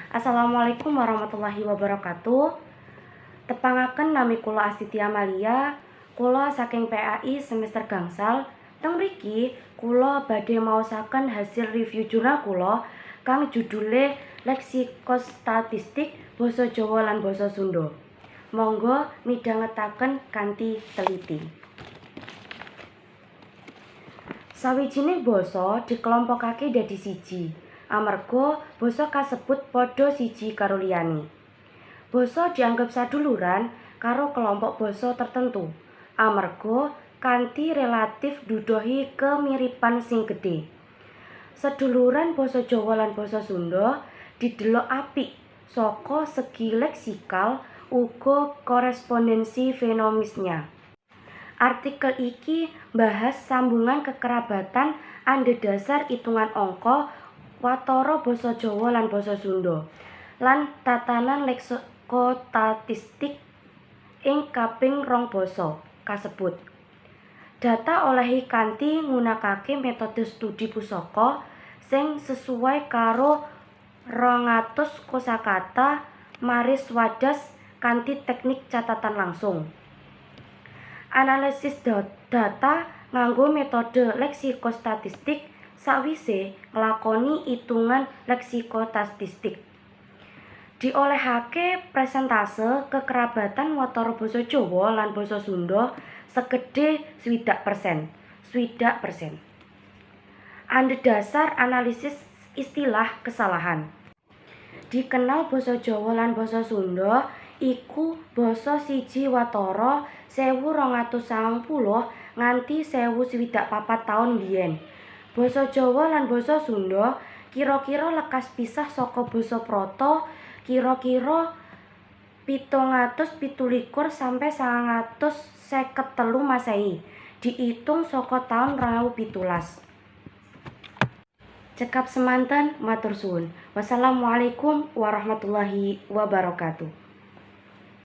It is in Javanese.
Assalamualaikum warahmatullahi wabarakatuh. Tepangaken nami kula Astiti Amalia, kula saking PAI semester gangsal. Teng mriki kula badhe maosaken hasil review jurnal kula kang judule Leksikostatistik Basa Jawa lan Basa Sunda. Monggo midhangetaken kanthi teliti. Sawijining basa dikelompokake dadi siji, amarga basa kasebut padha siji karo liyane. Basa dianggep saduluran karo kelompok basa tertentu, amarga kanthi relatif dudohi kemiripan sing gedhe. Seduluran basa Jawa lan basa Sunda didelok apik saka segi leksikal uga korespondensi fenomisnya. Artikel iki bahas sambungan kekerabatan andhedhasar itungan angka watara basa Jawa lan basa Sunda lan tatanan leksikostatistik ing kaping 2 basa kasebut. Data olehi kanthi nggunakake metode studi pusaka sing sesuai karo 200 kosakata maris wadas kanthi teknik catatan langsung. Analisis data nganggo metode leksikostatistik sawise nglakoni itungan leksikostatistik. Diolehake presentase kekerabatan watara basa Jawa lan basa Sunda segedhe 60%. Andhedhasar analisis istilah kesalahan. Dikenal basa Jawa lan basa Sunda iku basa siji watara 1290 nganti 1064 taun biyen. Basa Jawa lan basa Sunda kira-kira lekas pisah saka basa Prata kira-kira 727 sampai 953 Masehi, diitung saka taun 2017. Cekap semanten, matur suwun. Wassalamualaikum warahmatullahi wabarakatuh.